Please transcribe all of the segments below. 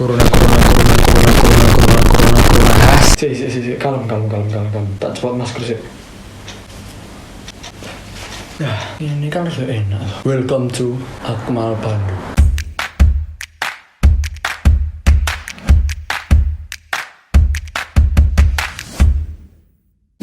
Corona. Kalem. Tak cepat masker sih. Ya, ini kan udah enak. Welcome to Akmal Pandu.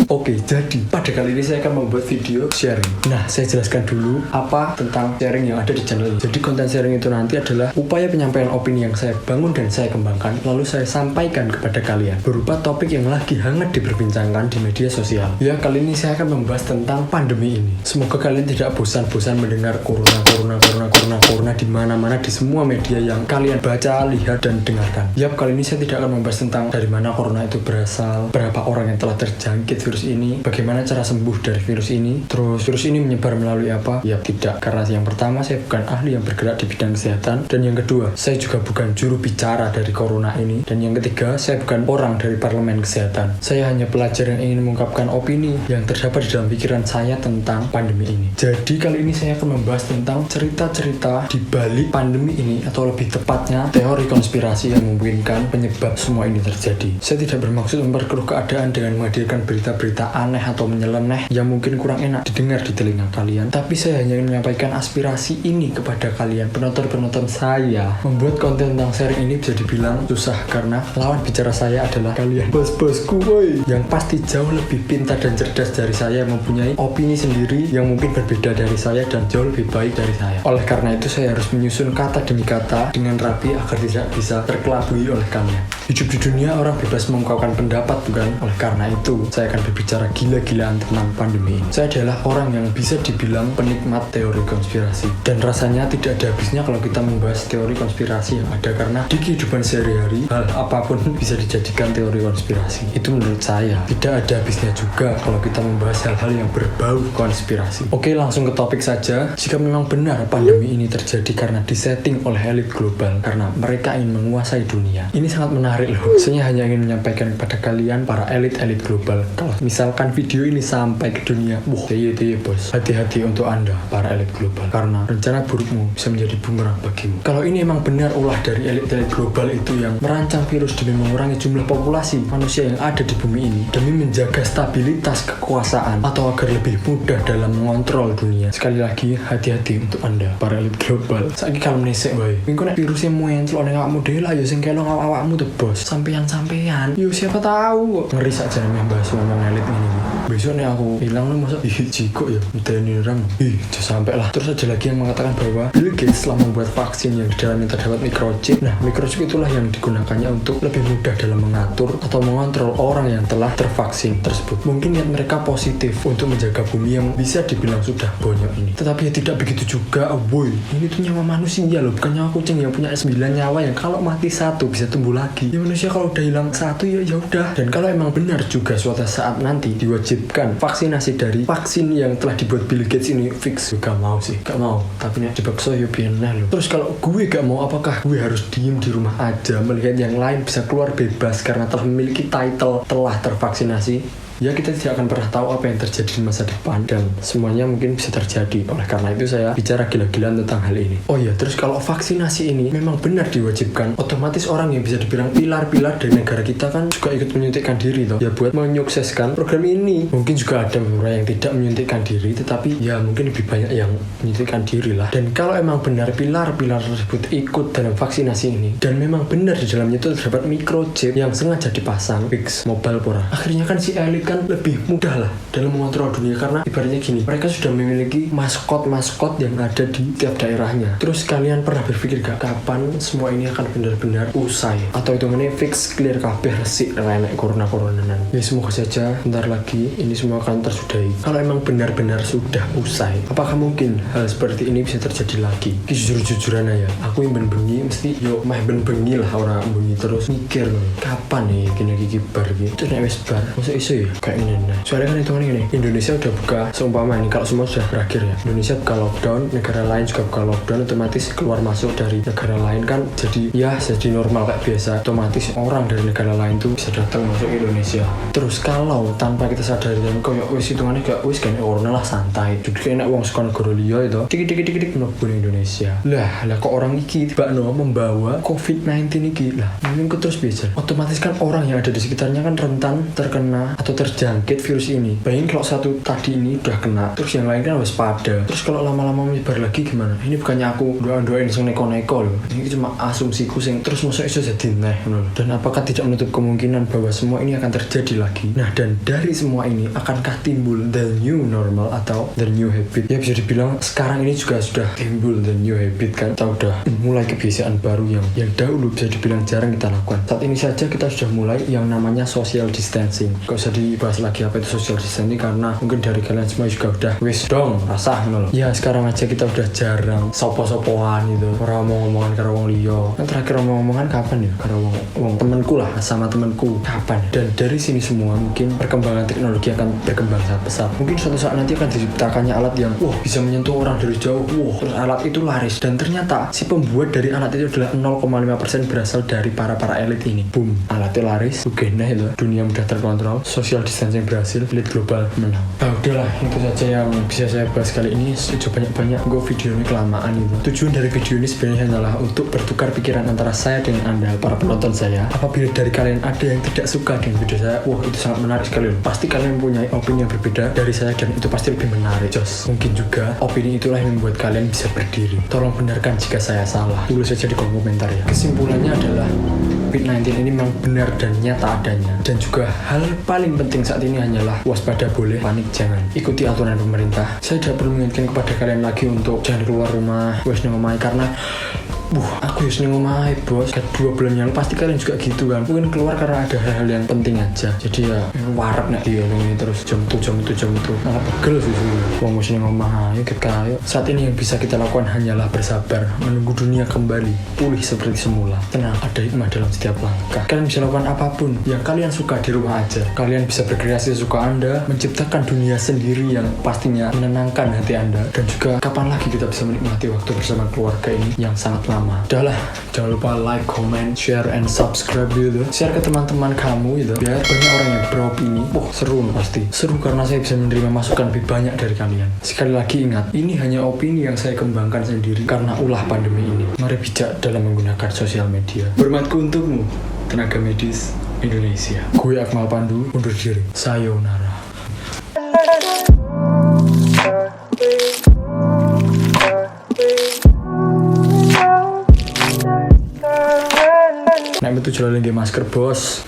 Oke, jadi pada kali ini saya akan membuat video sharing. Nah, saya jelaskan dulu apa tentang sharing yang ada di channel ini. Jadi konten sharing itu nanti adalah upaya penyampaian opini yang saya bangun dan saya kembangkan, lalu saya sampaikan kepada kalian berupa topik yang lagi hangat diperbincangkan di media sosial. Ya, kali ini saya akan membahas tentang pandemi ini. Semoga kalian tidak bosan-bosan mendengar corona di mana-mana di semua media yang kalian baca, lihat dan dengarkan. Yap, kali ini saya tidak akan membahas tentang dari mana corona itu berasal, berapa orang yang telah terjangkit virus ini, bagaimana cara sembuh dari virus ini, terus virus ini menyebar melalui apa? Ya tidak, karena yang pertama saya bukan ahli yang bergerak di bidang kesehatan, dan yang kedua saya juga bukan juru bicara dari corona ini, dan yang ketiga saya bukan orang dari parlemen kesehatan. Saya hanya pelajar yang ingin mengungkapkan opini yang terdapat di dalam pikiran saya tentang pandemi ini. Jadi kali ini saya akan membahas tentang cerita-cerita di balik pandemi ini, atau lebih tepatnya teori konspirasi yang memungkinkan penyebab semua ini terjadi. Saya tidak bermaksud memperkeruh keadaan dengan menghadirkan berita-berita aneh atau menyeleneh yang mungkin kurang enak didengar di telinga kalian, tapi saya hanya ingin menyampaikan aspirasi ini kepada kalian, penonton-penonton saya. Membuat konten tentang sharing ini bisa dibilang susah karena lawan bicara saya adalah kalian, bos-bosku woy, yang pasti jauh lebih pintar dan cerdas dari saya, mempunyai opini sendiri yang mungkin berbeda dari saya dan jauh lebih baik dari saya. Oleh karena itu saya harus menyusun kata demi kata dengan rapi agar tidak bisa terkelabui oleh kalian. Hidup di dunia orang bebas mengungkapkan pendapat, bukan? Oleh karena itu saya akan berbicara gila-gilaan tentang pandemi ini. Saya adalah orang yang bisa dibilang penikmat teori konspirasi, dan rasanya tidak ada habisnya kalau kita membahas teori konspirasi yang ada, karena di kehidupan sehari-hari hal apapun bisa dijadikan teori konspirasi. Itu menurut saya. Tidak ada habisnya juga kalau kita membahas hal-hal yang berbau konspirasi. Oke, langsung ke topik saja. Jika memang benar pandemi ini terjadi karena disetting oleh elit global, karena mereka ingin menguasai dunia, ini sangat menarik loh. Saya hanya ingin menyampaikan kepada kalian para elit-elit global, kalau misalkan video ini sampai ke dunia, iya bos, hati-hati untuk anda para elit global, karena rencana burukmu bisa menjadi bumerang bagimu. Kalau ini emang benar ulah dari elit-elit global itu yang merancang virus demi mengurangi jumlah populasi manusia yang ada di bumi ini, demi menjaga stabilitas kekuasaan, atau agar lebih mudah dalam mengontrol dunia, sekali lagi hati-hati untuk anda para elit global. Saiki kalau menisik wae, minggu nek virusnya muncul ning awakmu dhewe lah, ya sing kelo awakmu tuh bos, sampeyan yo siapa tahu kok. Ngeri saja nih bahas ngomong elit ini. Besok nih aku bilang lu masa jiko ya medeni orang, sampai lah. Terus ada lagi yang mengatakan bahwa Bill Gates telah membuat vaksin yang di dalamnya terdapat microchip. Nah, microchip itulah yang digunakannya untuk lebih mudah dalam mengatur atau mengontrol orang yang telah tervaksin tersebut. Mungkin niat mereka positif untuk menjaga bumi yang bisa dibilang sudah bonyok ini. Tetapi ya tidak begitu juga, boy. Ini tuh nyawa manusia loh, bukan nyawa kucing yang punya 9 nyawa yang kalau mati satu bisa tumbuh lagi. Ya manusia kalau udah hilang satu ya udah. Dan kalau emang benar juga suatu saat nanti diwajibkan vaksinasi dari vaksin yang telah dibuat Bill Gates ini, fix gak mau, tapi nih dipaksa ya biarlah loh. Terus kalau gue gak mau, apakah gue harus diem di rumah aja melihat yang lain bisa keluar bebas karena telah memiliki title telah tervaksinasi? Ya, kita tidak akan pernah tahu apa yang terjadi di masa depan, dan semuanya mungkin bisa terjadi. Oleh karena itu saya bicara gila-gilaan tentang hal ini. Oh iya, terus kalau vaksinasi ini memang benar diwajibkan, otomatis orang yang bisa dibilang pilar-pilar dari negara kita kan juga ikut menyuntikkan diri toh, ya buat menyukseskan program ini. Mungkin juga ada beberapa yang tidak menyuntikkan diri, tetapi ya mungkin lebih banyak yang menyuntikkan diri lah. Dan kalau emang benar pilar-pilar tersebut ikut dalam vaksinasi ini, dan memang benar di dalamnya itu terdapat microchip yang sengaja dipasang, fix mobile pora, akhirnya kan si elit kan lebih mudah lah dalam mengontrol dunia, karena ibaratnya gini, mereka sudah memiliki maskot yang ada di tiap daerahnya. Terus kalian pernah berpikir gak kapan semua ini akan benar-benar usai, atau hitungannya fix clear kabeh resik renek corona-coronanan? Ya semoga saja bentar lagi ini semua akan tersudahi. Kalau emang benar-benar sudah usai, apakah mungkin hal seperti ini bisa terjadi lagi? Jujur-jujuran aja, aku yang bengi mesti yo mah bengi lah, orang bengi terus mikir kapan nih gini kibar gitu. Terus nek wis bar masa iso ya kayak ini nih. Soalnya kan hitungannya gini, Indonesia udah buka, seumpama ini kalau semua sudah berakhir ya, Indonesia buka lockdown, negara lain juga buka lockdown, otomatis keluar masuk dari negara lain kan jadi normal kayak biasa. Otomatis orang dari negara lain tuh bisa datang masuk ke Indonesia. Terus kalau tanpa kita sadari dan kayak wis hitungannya kayak wis kan orang lah santai, jadi enak uang sekolah negara liya itu dikit mlebu Indonesia. Lah kok orang iki tiba membawa COVID-19 iki lah, mungkin terus biasa. Otomatis kan orang yang ada di sekitarnya kan rentan terkena atau terjangkit virus ini. Bayangin kalau satu tadi ini udah kena, terus yang lain kan waspada. Terus kalau lama-lama menyebar lagi gimana? Ini bukannya aku doain sing neko-neko loh. Ini cuma asumsiku sing terus masuk iso jadi neh loh. Dan apakah tidak menutup kemungkinan bahwa semua ini akan terjadi lagi? Nah, dan dari semua ini akankah timbul the new normal atau the new habit? Ya bisa dibilang sekarang ini juga sudah timbul the new habit kan. Kita udah mulai kebiasaan baru yang dahulu bisa dibilang jarang kita lakukan. Saat ini saja kita sudah mulai yang namanya social distancing. Gak usah dibahas lagi apa itu social distancing karena mungkin dari kalian semua juga udah wis dong rasah loh. Ya sekarang aja kita udah jarang sopo-sopoan gitu. Orang ngomong-ngomongan karo wong liya. Kan terakhir ngomong-ngomongan kapan ya? Karo wong temanku lah, sama temanku. Kapan? Dan dari sini semua mungkin perkembangan teknologi akan berkembang sangat pesat. Mungkin suatu saat nanti akan diciptakannya alat yang bisa menyentuh orang dari jauh. Terus alat itu laris dan ternyata si pembuat dari alat itu adalah 0,5% berasal dari para elit ini. Boom, alatnya laris, nah itu dunia mudah terkontrol, social distancing berhasil, elit global menang. Udahlah, itu saja yang bisa saya bahas kali ini. Sudah banyak gue video ini kelamaan itu. Tujuan dari video ini sebenarnya hanyalah untuk bertukar pikiran antara saya dengan anda, para penonton saya. Apabila dari kalian ada yang tidak suka dengan video saya, itu sangat menarik sekali loh. Pasti kalian mempunyai opini yang berbeda dari saya dan itu pasti lebih menarik. Mungkin juga opini itulah yang membuat kalian bisa berdiri. Tolong benarkan jika saya salah. Tulis saja di kolom komentar ya. Kesimpulannya adalah COVID-19 ini memang benar dan nyata adanya. Dan juga hal paling penting saat ini hanyalah waspada boleh, panik jangan. Ikuti aturan pemerintah. Saya tidak perlu mengingatkan kepada kalian lagi untuk jangan keluar rumah, wes nang omah karena aku harus neng omah bos. 2 bulan yang lalu pasti kalian juga gitu kan. Mungkin keluar karena ada hal-hal yang penting aja. Jadi ya warap nek dia ini terus jam itu. Malah pegel sih. Wong wis neng omah ayo kita. Saat ini yang bisa kita lakukan hanyalah bersabar, menunggu dunia kembali pulih seperti semula. Tenang, ada hikmah dalam setiap langkah. Kalian bisa lakukan apapun yang kalian suka di rumah aja. Kalian bisa berkreasi sesuka anda, menciptakan dunia sendiri yang pastinya menenangkan hati anda. Dan juga kapan lagi kita bisa menikmati waktu bersama keluarga ini yang sangat lama. Udahlah, jangan lupa like, comment, share, and subscribe gitu. Share ke teman-teman kamu gitu. Biar banyak orang yang beropini. Seru pasti. Seru karena saya bisa menerima masukan lebih banyak dari kalian. Sekali lagi ingat, ini hanya opini yang saya kembangkan sendiri karena ulah pandemi ini. Mari bijak dalam menggunakan sosial media. Hormatku untukmu, tenaga medis Indonesia. Gue Akmal Pandu, undur diri. Sayonara. Nek metu jalan lagi masker bos.